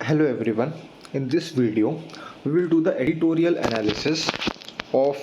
Hello everyone. In this video, we will do the editorial analysis of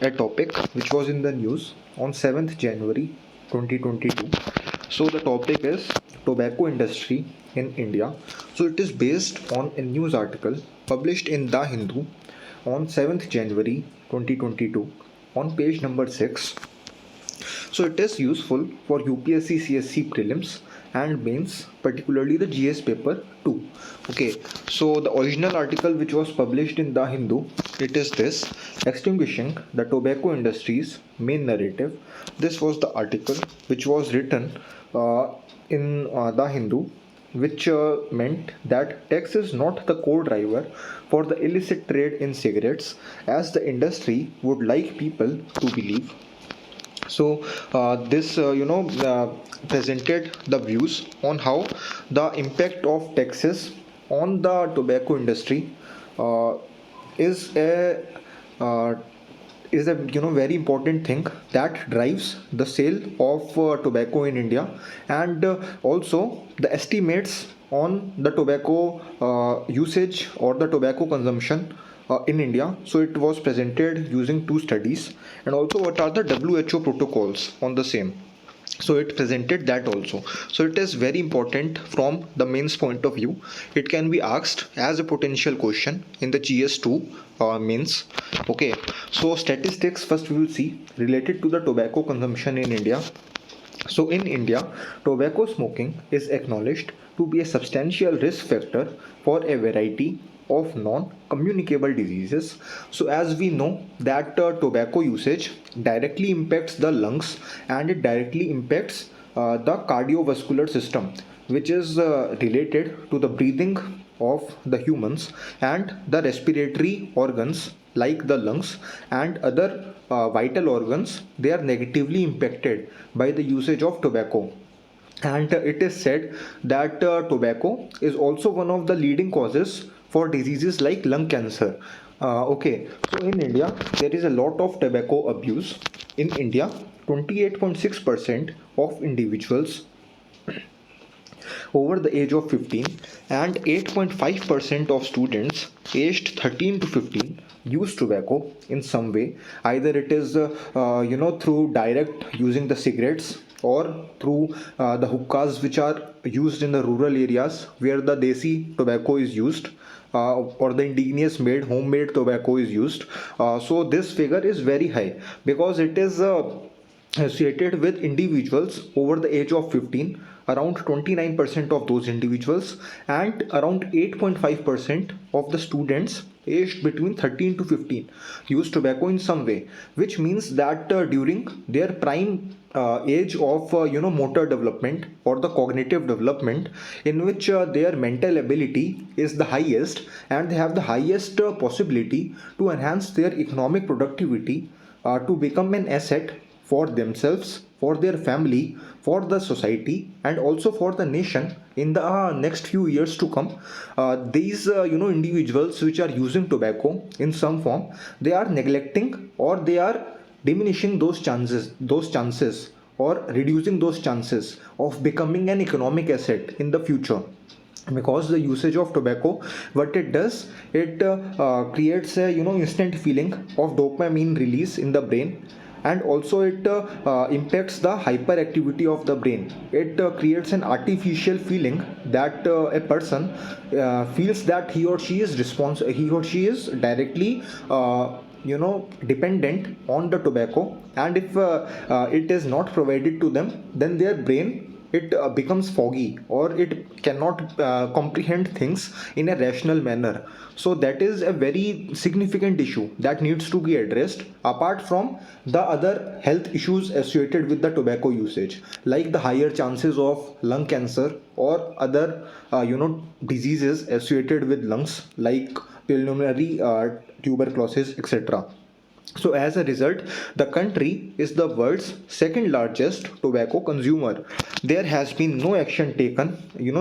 a topic which was in the news on 7th January 2022. So the topic is tobacco industry in India. So it is based on a news article published in The Hindu on 7th January 2022 on page number 6. So it is useful for UPSC CSC prelims and mains, particularly the GS paper 2. Okay, so the original article which was published in The Hindu, it is this: extinguishing the tobacco industry's main narrative. This was the article which was written in The Hindu, which meant that tax is not the core driver for the illicit trade in cigarettes, as the industry would like people to believe. So this presented the views on how the impact of taxes on the tobacco industry uh, is a uh, very important thing that drives the sale of tobacco in India, and also the estimates on the tobacco usage or the tobacco consumption in India. So it was presented using two studies, and also what are the WHO protocols on the same. So it presented that also. So it is very important from the mains point of view. It can be asked as a potential question in the GS2 mains. Okay, so statistics first we will see related to the tobacco consumption in India. So in India, tobacco smoking is acknowledged to be a substantial risk factor for a variety of non-communicable diseases. So as we know that tobacco usage directly impacts the lungs, and it directly impacts the cardiovascular system, which is related to the breathing of the humans, and the respiratory organs like the lungs and other vital organs, they are negatively impacted by the usage of tobacco. And it is said that tobacco is also one of the leading causes for diseases like lung cancer. Okay, so in India there is a lot of tobacco abuse. In India, 28.6% of individuals over the age of 15 and 8.5% of students aged 13 to 15 use tobacco in some way. Either it is through direct using the cigarettes, or through the hookahs which are used in the rural areas where the desi tobacco is used, or the indigenous made homemade tobacco is used. So this figure is very high because it is associated with individuals over the age of 15. Around 29% of those individuals and around 8.5% of the students aged between 13 to 15 use tobacco in some way, which means that during their prime age of motor development or the cognitive development, in which their mental ability is the highest and they have the highest possibility to enhance their economic productivity, to become an asset for themselves, for their family, for the society, and also for the nation in the next few years to come. These individuals which are using tobacco in some form, they are neglecting or they are diminishing those chances, or reducing those chances of becoming an economic asset in the future. Because the usage of tobacco, what it does, it creates a instant feeling of dopamine release in the brain, and also it impacts the hyperactivity of the brain. It creates an artificial feeling that a person feels that he or she is directly dependent on the tobacco, and if it is not provided to them, then their brain, it becomes foggy, or it cannot comprehend things in a rational manner. So that is a very significant issue that needs to be addressed, apart from the other health issues associated with the tobacco usage, like the higher chances of lung cancer or other diseases associated with lungs, like pulmonary tuberculosis, etc. So as a result, the country is the world's second largest tobacco consumer. There has been no action taken,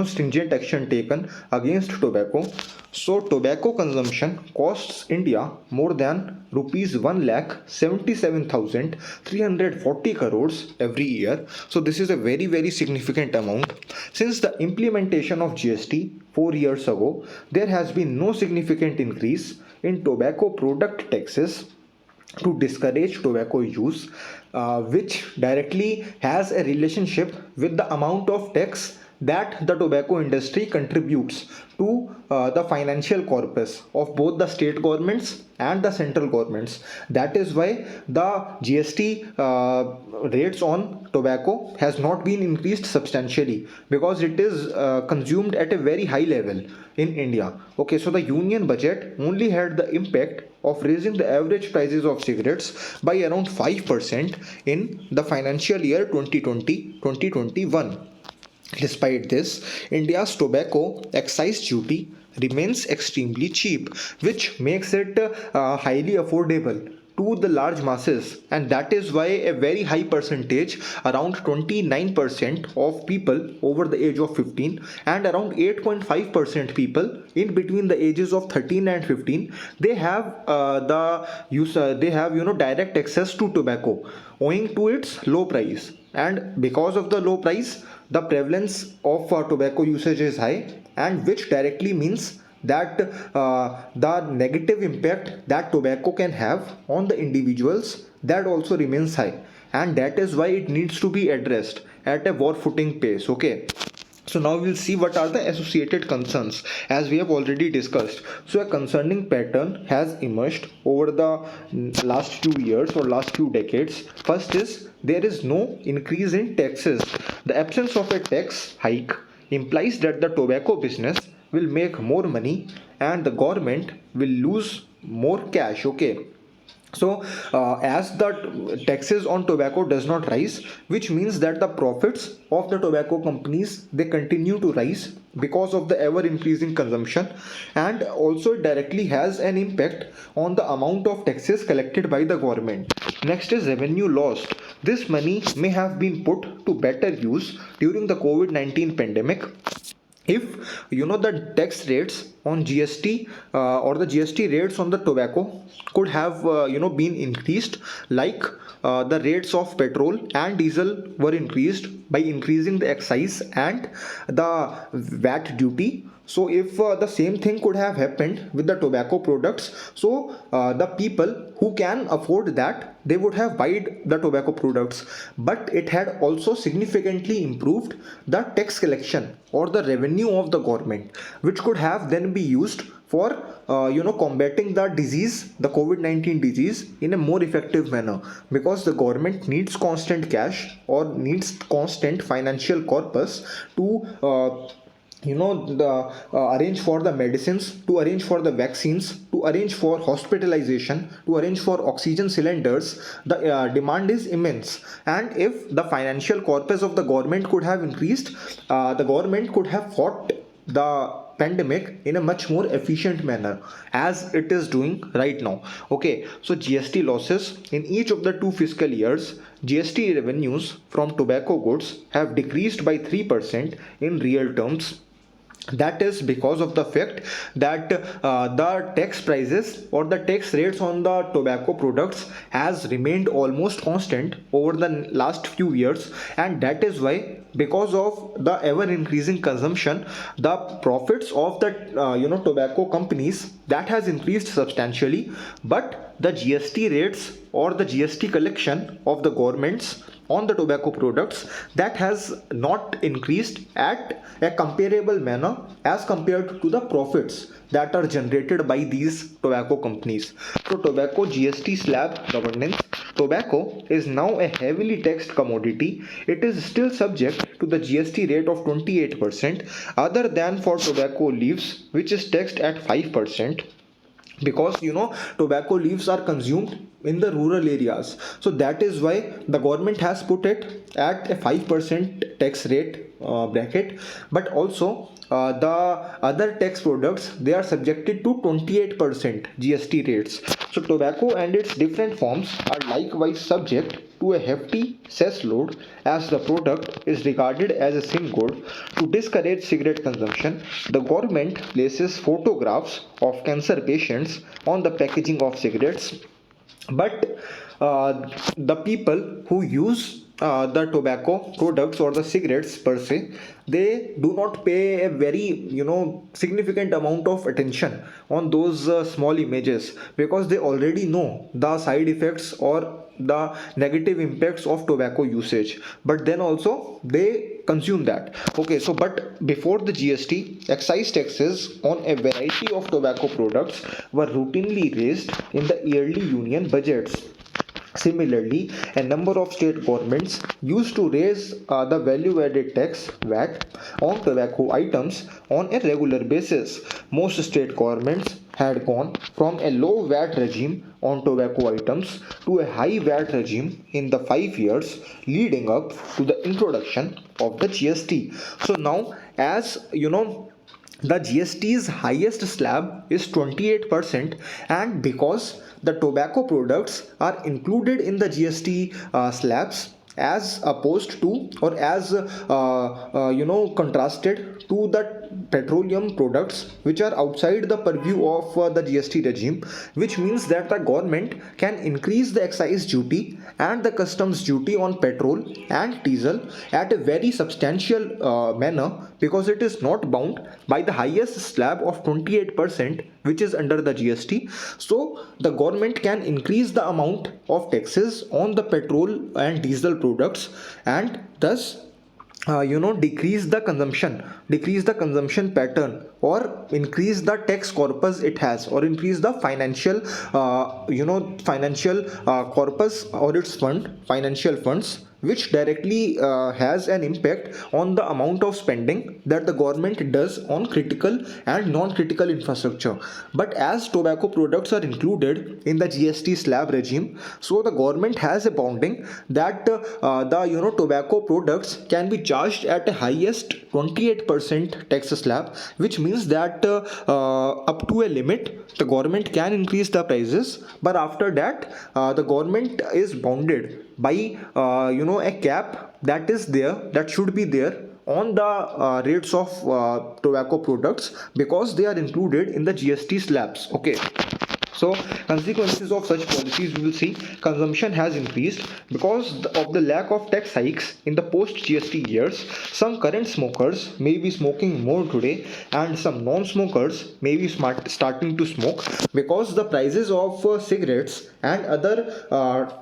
stringent action taken against tobacco. So tobacco consumption costs India more than rupees 1,77,340 crores every year. So this is a very significant amount. Since the implementation of GST 4 years ago, there has been no significant increase in tobacco product taxes to discourage tobacco use, which directly has a relationship with the amount of tax that the tobacco industry contributes to the financial corpus of both the state governments and the central governments. That is why the GST rates on tobacco has not been increased substantially, because it is consumed at a very high level in India. Okay, so the union budget only had the impact of raising the average prices of cigarettes by around 5% in the financial year 2020-2021. Despite this, India's tobacco excise duty remains extremely cheap, which makes it highly affordable to the large masses, and that is why a very high percentage, around 29% of people over the age of 15 and around 8.5% people in between the ages of 13 and 15, they have direct access to tobacco owing to its low price. And because of the low price, the prevalence of tobacco usage is high, and which directly means that the negative impact that tobacco can have on the individuals, that also remains high, and that is why it needs to be addressed at a war footing pace. Okay, so now we'll see what are the associated concerns, as we have already discussed. So a concerning pattern has emerged over the last few years or last few decades. First is there is no increase in taxes. The absence of a tax hike implies that the tobacco business will make more money and the government will lose more cash. Okay, so as the taxes on tobacco does not rise, which means that the profits of the tobacco companies, they continue to rise because of the ever increasing consumption, and also it directly has an impact on the amount of taxes collected by the government. Next is revenue lost. This money may have been put to better use during the COVID-19 pandemic if the tax rates on GST or the GST rates on the tobacco could have been increased, like the rates of petrol and diesel were increased by increasing the excise and the VAT duty. So if the same thing could have happened with the tobacco products, so the people who can afford that, they would have bought the tobacco products. But it had also significantly improved the tax collection or the revenue of the government, which could have then be used for combating the disease, the COVID-19 disease, in a more effective manner, because the government needs constant cash or needs constant financial corpus to arrange for the medicines, to arrange for the vaccines, to arrange for hospitalization, to arrange for oxygen cylinders. The demand is immense, and if the financial corpus of the government could have increased, the government could have fought the pandemic in a much more efficient manner, as it is doing right now. Okay, so GST losses in each of the two fiscal years, GST revenues from tobacco goods have decreased by 3% in real terms. That is because of the fact that the tax prices or the tax rates on the tobacco products has remained almost constant over the last few years, and that is why, because of the ever increasing consumption, the profits of the tobacco companies, that has increased substantially, but the GST rates or the GST collection of the governments on the tobacco products, that has not increased at a comparable manner as compared to the profits that are generated by these tobacco companies. So tobacco GST slab governance. Tobacco is now a heavily taxed commodity. It is still subject to the GST rate of 28%, other than for tobacco leaves, which is taxed at 5%, because tobacco leaves are consumed in the rural areas. So that is why the government has put it at a 5% tax rate bracket. But also the other tax products, they are subjected to 28% GST rates. So tobacco and its different forms are likewise subject to a hefty cess load, as the product is regarded as a sin code. To discourage cigarette consumption, the government places photographs of cancer patients on the packaging of cigarettes. But the people who use the tobacco products or the cigarettes per se, they do not pay a very significant amount of attention on those small images, because they already know the side effects or the negative impacts of tobacco usage, but then also they consume that. Okay, so but before the GST, excise taxes on a variety of tobacco products were routinely raised in the yearly union budgets. Similarly, a number of state governments used to raise the value added tax VAT on tobacco items on a regular basis. Most state governments had gone from a low VAT regime on tobacco items to a high VAT regime in the 5 years leading up to the introduction of the GST. So now, as you know, the GST's highest slab is 28%, and because the tobacco products are included in the GST slabs, as opposed to, or as contrasted to the petroleum products which are outside the purview of the GST regime, which means that the government can increase the excise duty and the customs duty on petrol and diesel at a very substantial manner, because it is not bound by the highest slab of 28% which is under the GST. So the government can increase the amount of taxes on the petrol and diesel products, and thus decrease the consumption pattern, or increase the tax corpus it has, or increase the financial corpus or its financial funds, which directly has an impact on the amount of spending that the government does on critical and non-critical infrastructure. But as tobacco products are included in the GST slab regime, so the government has a bounding that the tobacco products can be charged at a highest 28% tax slab, which means that up to a limit the government can increase the prices, but after that the government is bounded by a cap that is there, that should be there on the rates of tobacco products, because they are included in the GST slabs. Okay, so consequences of such policies, we will see consumption has increased because of the lack of tax hikes in the post GST years. Some current smokers may be smoking more today, and some non-smokers may be starting to smoke, because the prices of cigarettes and other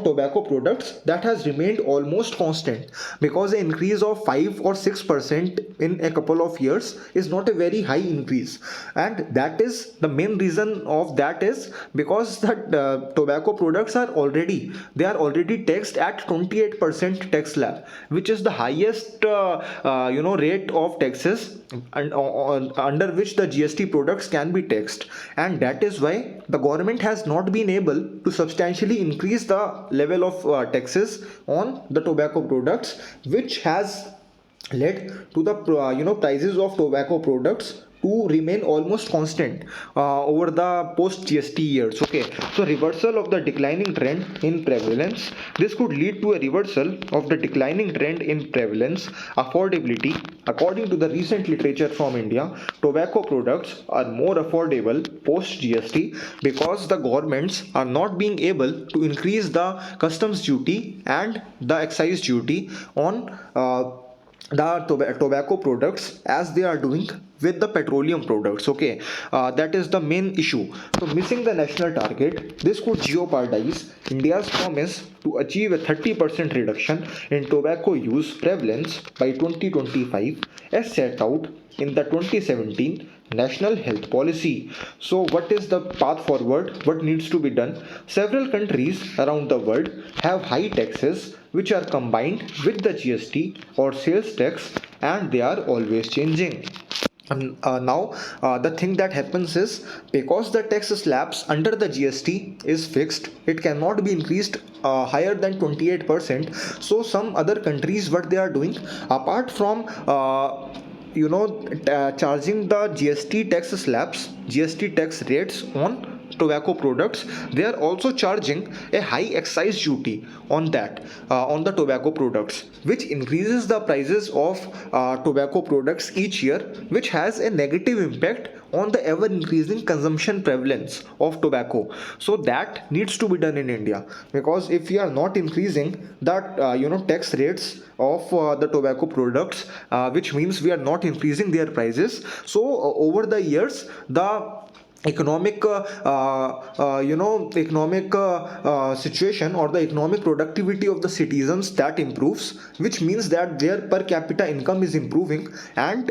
tobacco products, that has remained almost constant, because an increase of 5 or 6% in a couple of years is not a very high increase. And that is the main reason of that, is because the tobacco products are already taxed at 28% tax slab, which is the highest rate of taxes and under which the GST products can be taxed. And that is why the government has not been able to substantially increase the level of taxes on the tobacco products, which has led to the prices of tobacco products to remain almost constant over the post GST years. Okay, so reversal of the declining trend in prevalence. This could lead to a reversal of the declining trend in prevalence. Affordability. According to the recent literature from India, tobacco products are more affordable post GST, because the governments are not being able to increase the customs duty and the excise duty on the tobacco products as they are doing with the petroleum products. Okay, that is the main issue. So missing the national target, this could jeopardize India's promise to achieve a 30% reduction in tobacco use prevalence by 2025, as set out in the 2017 National Health Policy. So what is the path forward? What needs to be done? Several countries around the world have high taxes which are combined with the GST or sales tax, and they are always changing. Now, the thing that happens is, because the tax slabs under the GST is fixed, it cannot be increased higher than 28%. So some other countries, what they are doing, apart from charging the GST tax slabs, GST tax rates on tobacco products, they are also charging a high excise duty on that, on the tobacco products, which increases the prices of tobacco products each year, which has a negative impact on the ever increasing consumption prevalence of tobacco. So that needs to be done in India, because if we are not increasing that tax rates of the tobacco products, which means we are not increasing their prices, so over the years the economic situation, or the economic productivity of the citizens, that improves, which means that their per capita income is improving, and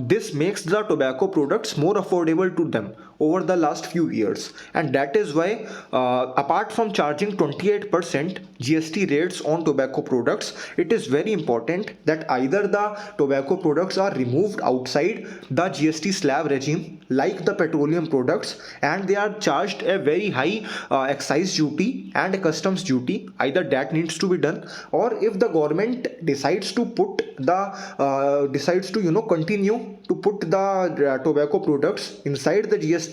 this makes the tobacco products more affordable to them over the last few years. And that is why, apart from charging 28% GST rates on tobacco products, it is very important that either the tobacco products are removed outside the GST slab regime, like the petroleum products, and they are charged a very high excise duty and a customs duty. Either that needs to be done, or if the government decides to put the decides to continue to put the tobacco products inside the GST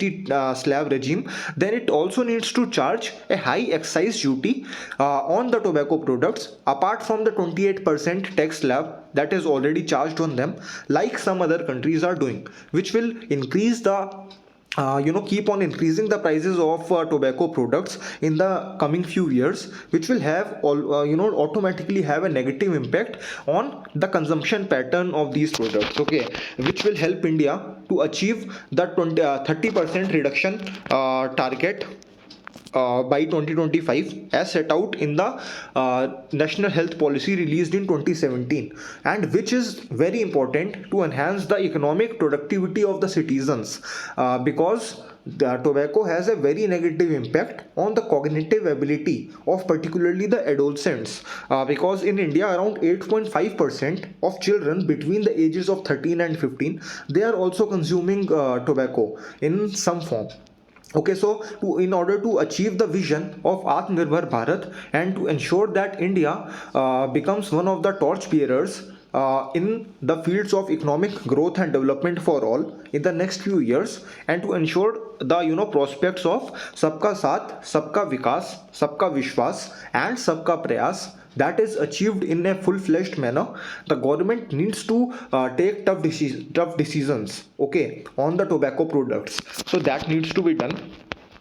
slab regime, then it also needs to charge a high excise duty on the tobacco products, apart from the 28% tax slab that is already charged on them, like some other countries are doing, which will increase the keep on increasing the prices of tobacco products in the coming few years, which will have automatically have a negative impact on the consumption pattern of these products, okay, which will help India to achieve the 30% reduction target by 2025, as set out in the national health policy released in 2017, and which is very important to enhance the economic productivity of the citizens, because the tobacco has a very negative impact on the cognitive ability of particularly the adolescents, because in India around 8.5% of children between the ages of 13 and 15, they are also consuming tobacco in some form. Okay, so in order to achieve the vision of Atmanirbhar Bharat, and to ensure that India becomes one of the torch bearers in the fields of economic growth and development for all in the next few years, and to ensure the prospects of sabka sath, sabka vikas, sabka vishwas, and sabka prayas, that is achieved in a full-fledged manner, the government needs to take tough decisions, okay, on the tobacco products. So that needs to be done,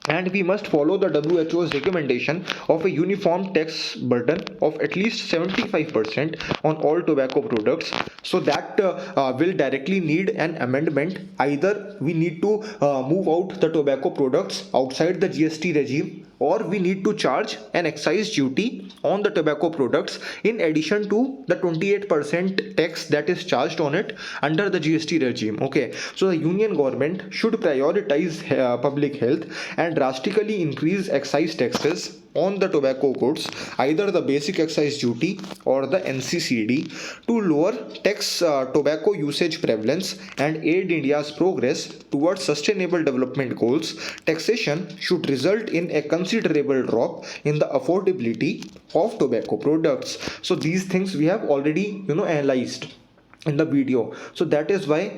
and we must follow the WHO's recommendation of a uniform tax burden of at least 75% on all tobacco products. So that will directly need an amendment. Either we need to move out the tobacco products outside the GST regime, or we need to charge an excise duty on the tobacco products in addition to the 28% tax that is charged on it under the GST regime, okay. So the union government should prioritize public health and drastically increase excise taxes on the tobacco goods, either the basic excise duty or the NCCD, to lower tax tobacco usage prevalence and aid India's progress towards sustainable development goals. Taxation should result in a considerable drop in the affordability of tobacco products. So these things we have already analyzed in the video. So that is why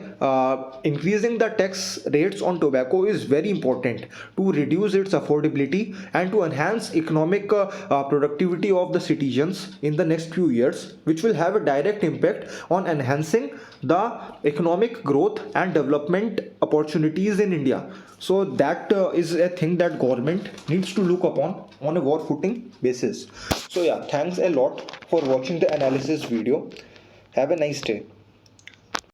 increasing the tax rates on tobacco is very important to reduce its affordability and to enhance economic productivity of the citizens in the next few years, which will have a direct impact on enhancing the economic growth and development opportunities in India. So that is a thing that government needs to look upon on a war footing basis. So yeah, thanks a lot for watching the analysis video. Have a nice day.